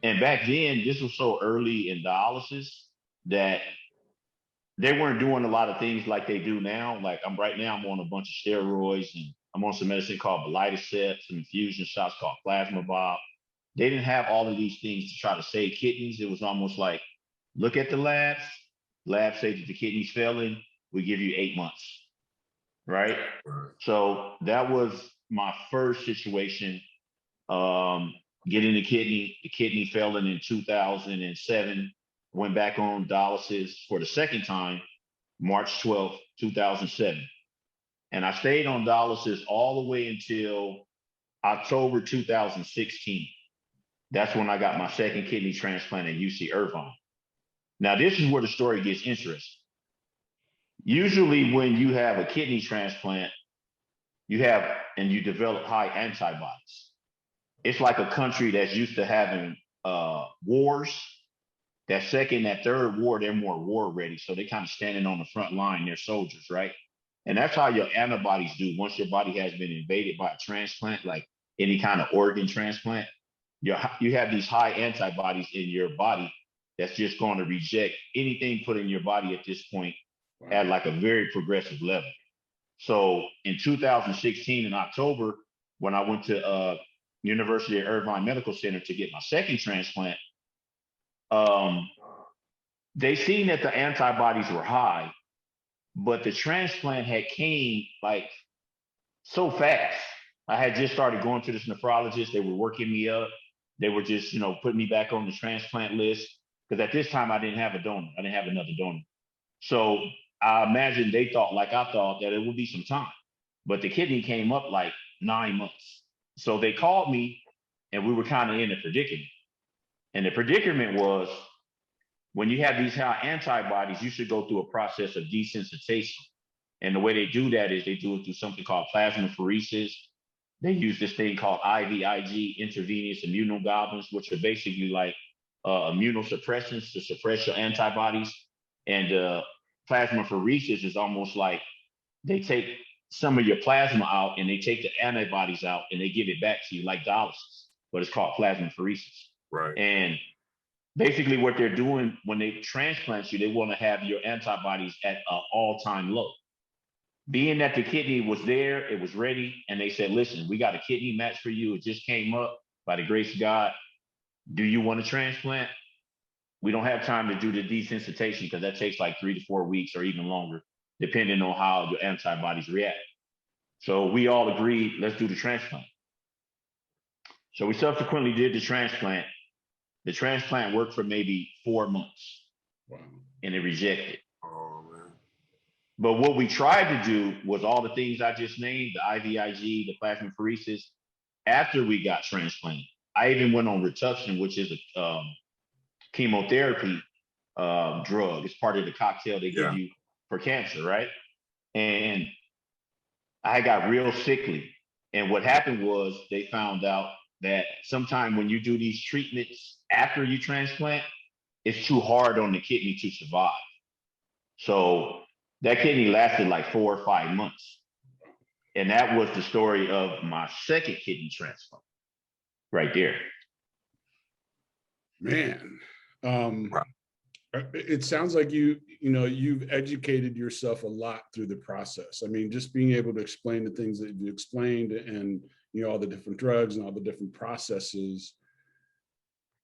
And back then, this was so early in dialysis that they weren't doing a lot of things like they do now. Like I'm on a bunch of steroids and I'm on some medicine called Dialysis, some infusion shots called plasma bob. They didn't have all of these things to try to save kidneys. It was almost like, look at the labs. Labs say that the kidney's failing. We give you 8 months, right? So that was my first situation. Getting the kidney failing in 2007. Went back on dialysis for the second time, March 12th, 2007. And I stayed on dialysis all the way until October 2016. That's when I got my second kidney transplant at UC Irvine. Now, this is where the story gets interesting. Usually when you have a kidney transplant, you develop high antibodies. It's like a country that's used to having wars. That second, that third war, they're more war ready. So they kind of standing on the front line, they're soldiers, right? And that's how your antibodies do. Once your body has been invaded by a transplant, like any kind of organ transplant, you have these high antibodies in your body that's just going to reject anything put in your body at this point at like a very progressive level. So in 2016 in October, when I went to University of Irvine Medical Center to get my second transplant, they seen that the antibodies were high, but the transplant had came like so fast. I had just started going to this nephrologist. They were working me up. They were just, putting me back on the transplant list. Because at this time I didn't have a donor. I didn't have another donor. So I imagine they thought, like I thought, that it would be some time. But the kidney came up like 9 months. So they called me and we were kind of in a predicament. And the predicament was, when you have these high antibodies, you should go through a process of desensitization. And the way they do that is they do it through something called plasmapheresis. They use this thing called IVIG, intravenous immunoglobulins, which are basically like immunosuppressants to suppress your antibodies. And plasmapheresis is almost like they take some of your plasma out and they take the antibodies out and they give it back to you like dialysis, but it's called plasmapheresis. Right. And basically what they're doing when they transplant you, they want to have your antibodies at an all-time low. Being that the kidney was there, it was ready, and they said, listen, we got a kidney match for you. It just came up by the grace of God. Do you want to transplant? We don't have time to do the desensitization because that takes like 3 to 4 weeks or even longer, depending on how your antibodies react. So we all agreed, let's do the transplant. So we subsequently did the transplant. The transplant worked for maybe 4 months. Wow. And it rejected. Oh, man. But what we tried to do was all the things I just named, the IVIG, the plasmapheresis, after we got transplanted. I even went on Rituxan, which is a chemotherapy drug. It's part of the cocktail they give you for cancer, right? And I got real sickly. And what happened was they found out that sometime when you do these treatments after you transplant, it's too hard on the kidney to survive. So that kidney lasted like 4 or 5 months. And that was the story of my second kidney transplant right there. Man, it sounds like you've educated yourself a lot through the process. I mean, just being able to explain the things that you explained and, all the different drugs and all the different processes.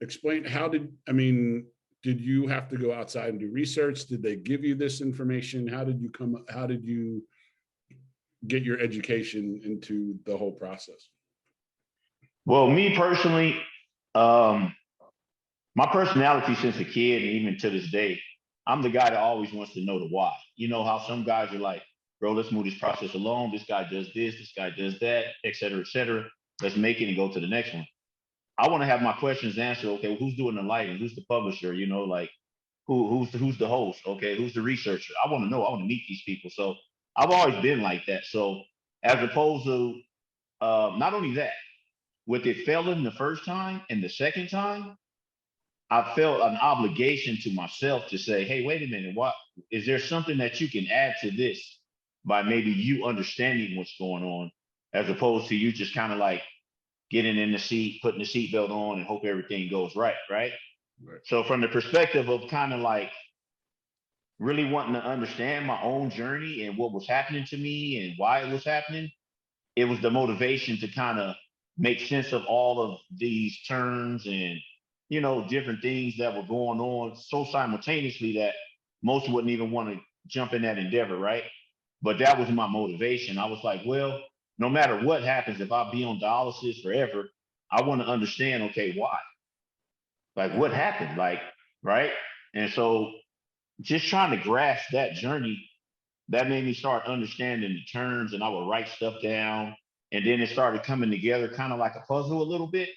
Explain, did you have to go outside and do research? Did they give you this information? How did you get your education into the whole process? Well, me personally, my personality since a kid and even to this day, I'm the guy that always wants to know the why. You know how some guys are like, bro, let's move this process along. This guy does this guy does that, et cetera, et cetera. Let's make it and go to the next one. I want to have my questions answered. Okay, well, who's doing the lighting? Who's the publisher? Like who's the host? Okay, who's the researcher? I want to know. I want to meet these people. So I've always been like that. So as opposed to not only that, with it failing the first time and the second time, I felt an obligation to myself to say, hey, wait a minute, what is there something that you can add to this by maybe you understanding what's going on, as opposed to you just kind of like getting in the seat, putting the seatbelt on and hope everything goes right, right? Right. So from the perspective of kind of like really wanting to understand my own journey and what was happening to me and why it was happening, it was the motivation to kind of make sense of all of these terms and different things that were going on so simultaneously that most wouldn't even want to jump in that endeavor, right? But that was my motivation. I was like, well, no matter what happens, if I be on dialysis forever, I want to understand, okay, why? Like what happened? Like, right? And so just trying to grasp that journey, that made me start understanding the terms, and I would write stuff down. And then it started coming together kind of like a puzzle a little bit.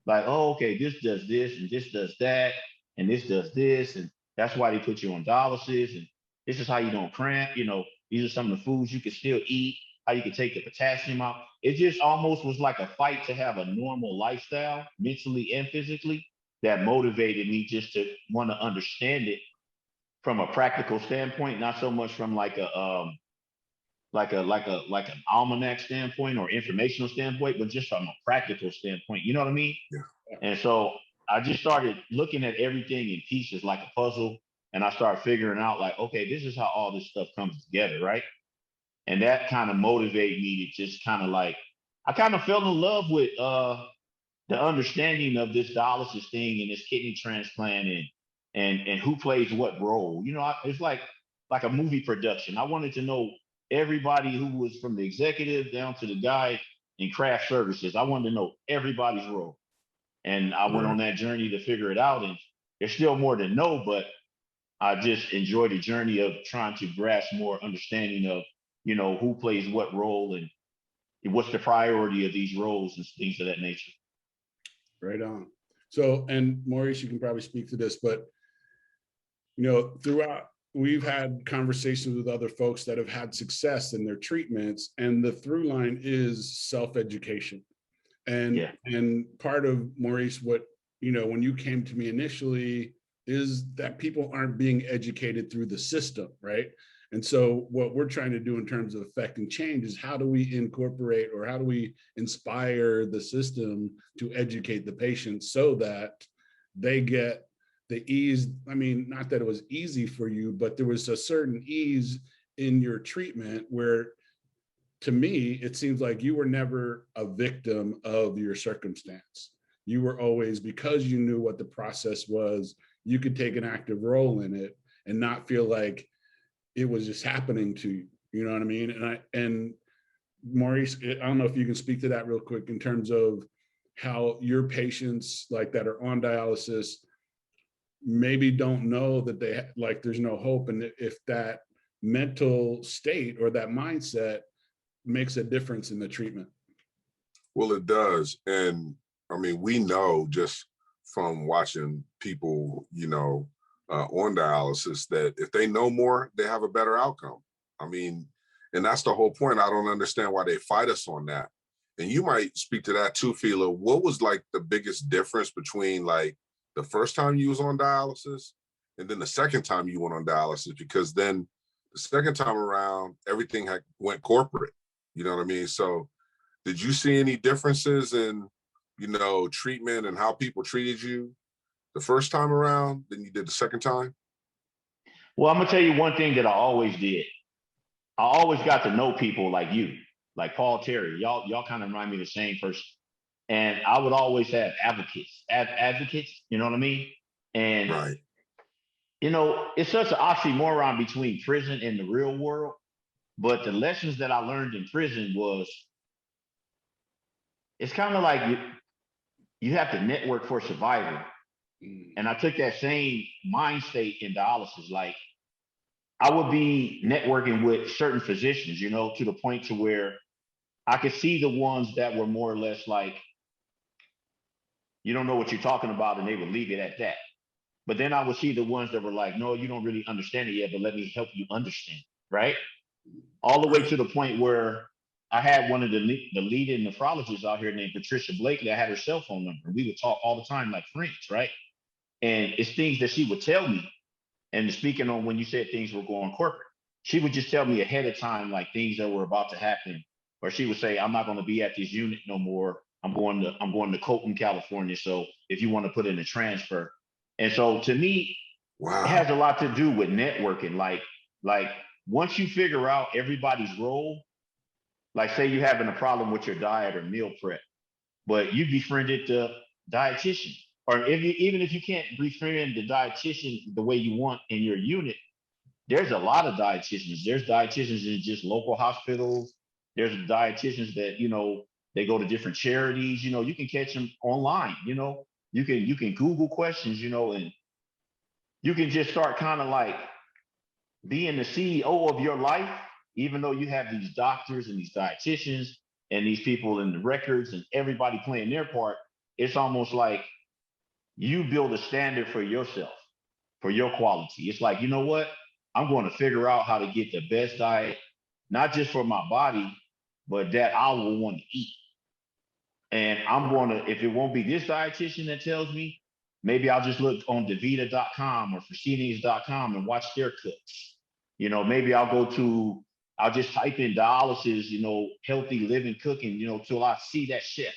Like, oh, okay, this does this and this does that, and this does this. And that's why they put you on dialysis. And this is how you don't cramp. These are some of the foods you can still eat, how you can take the potassium out. It just almost was like a fight to have a normal lifestyle, mentally and physically, that motivated me just to want to understand it from a practical standpoint, not so much from like an almanac standpoint or informational standpoint, but just from a practical standpoint. You know what I mean? Yeah. And so I just started looking at everything in pieces like a puzzle, and I started figuring out like, okay, this is how all this stuff comes together, right? And that kind of motivated me to just kind of like, I kind of fell in love with the understanding of this dialysis thing and this kidney transplant and who plays what role. It's like a movie production. I wanted to know everybody who was from the executive down to the guy in craft services. I wanted to know everybody's role. And I went on that journey to figure it out. And there's still more to know, but I just enjoy the journey of trying to grasp more understanding of, who plays what role and what's the priority of these roles and things of that nature. Right on. So, and Maurice, you can probably speak to this, but throughout, we've had conversations with other folks that have had success in their treatments, and the through line is self-education. And part of Maurice, what when you came to me initially, is that people aren't being educated through the system, right? And so what we're trying to do in terms of affecting change is how do we incorporate or how do we inspire the system to educate the patients so that they get the ease. I mean, not that it was easy for you, but there was a certain ease in your treatment where, to me, it seems like you were never a victim of your circumstance. You were always, because you knew what the process was, you could take an active role in it and not feel like it was just happening to you. You know what I mean? And Maurice, I don't know if you can speak to that real quick in terms of how your patients like that are on dialysis maybe don't know that there's no hope, and if that mental state or that mindset makes a difference in the treatment. Well, it does. And I mean, we know just from watching people, on dialysis, that if they know more, they have a better outcome. I mean, and that's the whole point. I don't understand why they fight us on that. And you might speak to that too, Fila. What was like the biggest difference between like the first time you was on dialysis and then the second time you went on dialysis? Because then the second time around, everything went corporate. You know what I mean? So did you see any differences in, treatment and how people treated you the first time around than you did the second time? Well, I'm gonna tell you one thing that I always did. I always got to know people like you, like Paul Terry. Y'all kind of remind me of the same person. And I would always have advocates, you know what I mean? And Right. it's such an oxymoron between prison and the real world. But the lessons that I learned in prison was, it's kind of like you have to network for survival. And I took that same mind state in dialysis. Like, I would be networking with certain physicians, to the point to where I could see the ones that were more or less like, you don't know what you're talking about, and they would leave it at that. But then I would see the ones that were like, no, you don't really understand it yet, but let me help you understand, right? All the way to the point where I had one of the leading nephrologists out here named Patricia Blakely. I had her cell phone number. We would talk all the time like friends, right? And it's things that she would tell me. And speaking on when you said things were going corporate, she would just tell me ahead of time, like things that were about to happen. Or she would say, I'm not going to be at this unit no more. I'm going to Colton, California. So if you want to put in a transfer. And so to me, it has a lot to do with networking. Like once you figure out everybody's role, like say you're having a problem with your diet or meal prep, but you befriended the dietitian, or even if you can't befriend the dietitian the way you want in your unit, there's a lot of dietitians. There's dietitians in just local hospitals. There's dietitians that, they go to different charities. You can catch them online. You can Google questions, and you can just start kind of like being the CEO of your life, even though you have these doctors and these dietitians and these people in the records and everybody playing their part. It's almost like you build a standard for yourself, for your quality. It's like, you know what? I'm going to figure out how to get the best diet, not just for my body, but that I will want to eat. And I'm going to, if it won't be this dietitian that tells me, maybe I'll just look on davita.com or Fresenius.com and watch their cooks. Maybe I'll just type in dialysis, healthy living cooking, till I see that shit.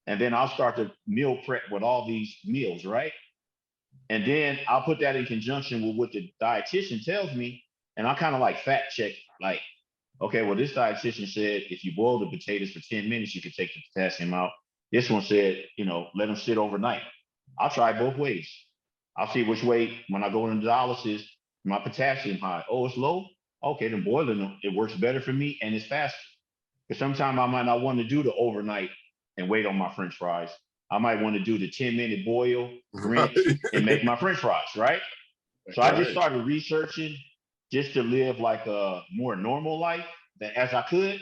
And then I'll start to meal prep with all these meals, right? And then I'll put that in conjunction with what the dietitian tells me. And I'll kind of like fact check, like, okay, well, this dietitian said if you boil the potatoes for 10 minutes, you can take the potassium out. This one said, let them sit overnight. I'll try both ways. I'll see which way, when I go into dialysis, my potassium high. Oh, it's low? Okay, then boiling them, it works better for me and it's faster. Because sometimes I might not want to do the overnight and wait on my French fries. I might want to do the 10-minute boil, rinse, and make my French fries, right? So I just started researching just to live like a more normal life as I could.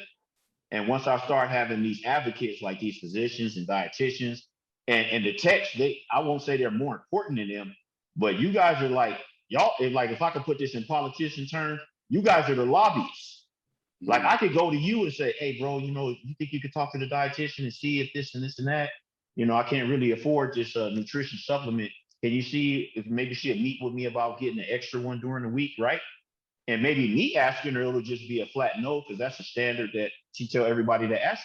And once I start having these advocates like these physicians and dietitians and the techs, I won't say they're more important than them, but you guys are like, y'all, if I could put this in politician terms, you guys are the lobbyists. Like I could go to you and say, hey, bro, you think you could talk to the dietitian and see if this and this and that, I can't really afford this nutrition supplement. Can you see if maybe she'll meet with me about getting an extra one during the week, right? And maybe me asking her, it'll just be a flat no, because that's the standard that she tell everybody to ask.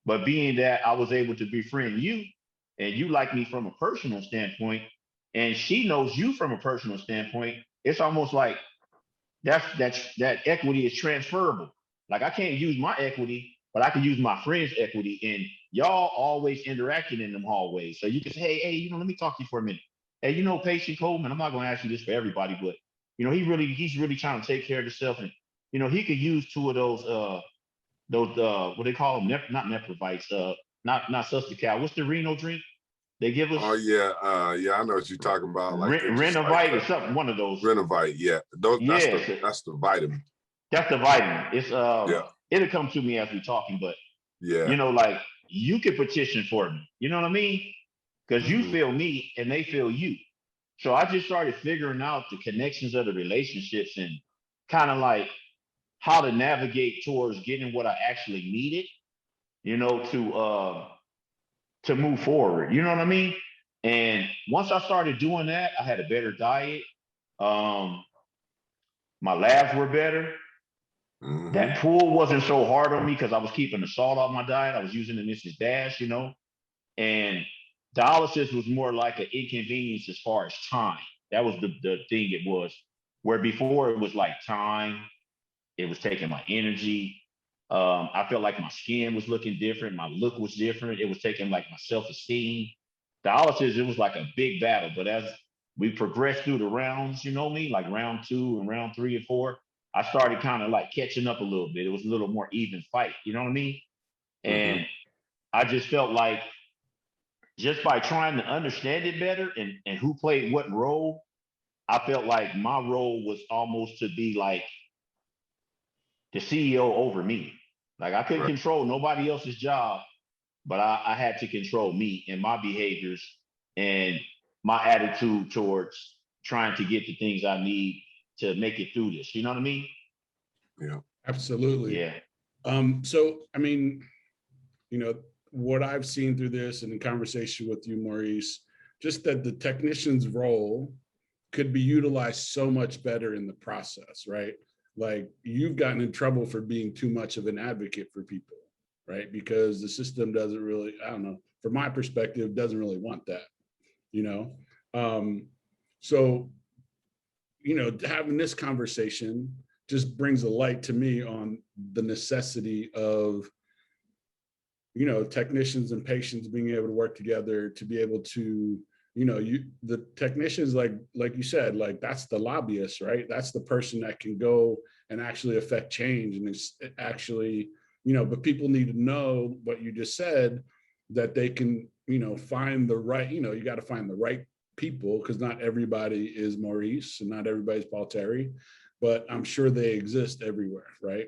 But being that I was able to befriend you and you like me from a personal standpoint, and she knows you from a personal standpoint, it's almost like that equity is transferable. Like I can't use my equity, but I can use my friend's equity, and y'all always interacting in them hallways. So you can say, hey, let me talk to you for a minute. Hey, Patient Coleman, I'm not going to ask you this for everybody, but he's really trying to take care of himself, and he could use two of those what they call them, not Neprovites, not Sustacal. What's the Reno drink they give us? Oh yeah, I know what you're talking about. Like Renovite or something, one of those. Renovite, yeah. That's the vitamin. That's the vitamin. It's it'll come to me as we're talking, but like you could petition for me. You know what I mean? Because you feel me and they feel you. So I just started figuring out the connections of the relationships and kind of like how to navigate towards getting what I actually needed, to move forward. You know what I mean? And once I started doing that, I had a better diet. My labs were better. That pool wasn't so hard on me because I was keeping the salt off my diet. I was using the Mrs. Dash, and dialysis was more like an inconvenience as far as time. That was the thing it was. Where before it was like time, it was taking my energy. I felt like my skin was looking different. My look was different. It was taking like my self-esteem. Dialysis, it was like a big battle. But as we progressed through the rounds, like round 2 and round 3 and 4, I started kind of like catching up a little bit. It was a little more even fight. You know what I mean? And I just felt like just by trying to understand it better and who played what role, I felt like my role was almost to be like the CEO over me. Like I couldn't control nobody else's job, but I had to control me and my behaviors and my attitude towards trying to get the things I need to make it through this. You know what I mean? Yeah, absolutely. Yeah. So, I mean, what I've seen through this and in conversation with you, Maurice, just that the technician's role could be utilized so much better in the process, right? Like you've gotten in trouble for being too much of an advocate for people, right? Because the system doesn't really, I don't know, from my perspective, doesn't really want that, you know? So, you know, having this conversation just brings a light to me on the necessity of, you know, technicians and patients being able to work together to be able to, you know, the technicians, like you said, like that's the lobbyist, right? That's the person that can go and actually affect change. And it's actually, you know, but people need to know what you just said, that they can, you know, find the right, you know, you got to find the right people, because not everybody is Maurice and not everybody's Paul Terry, but I'm sure they exist everywhere, right?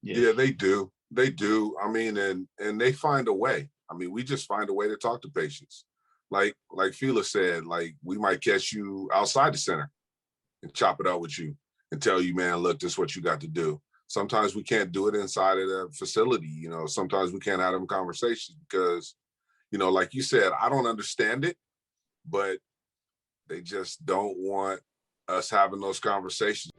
Yeah, they do. They do. I mean, and they find a way. I mean, we just find a way to talk to patients. Like Fila said, like we might catch you outside the center and chop it up with you and tell you, man, look, this is what you got to do. Sometimes we can't do it inside of the facility. You know, sometimes we can't have them conversations because, you know, like you said, I don't understand it, but they just don't want us having those conversations.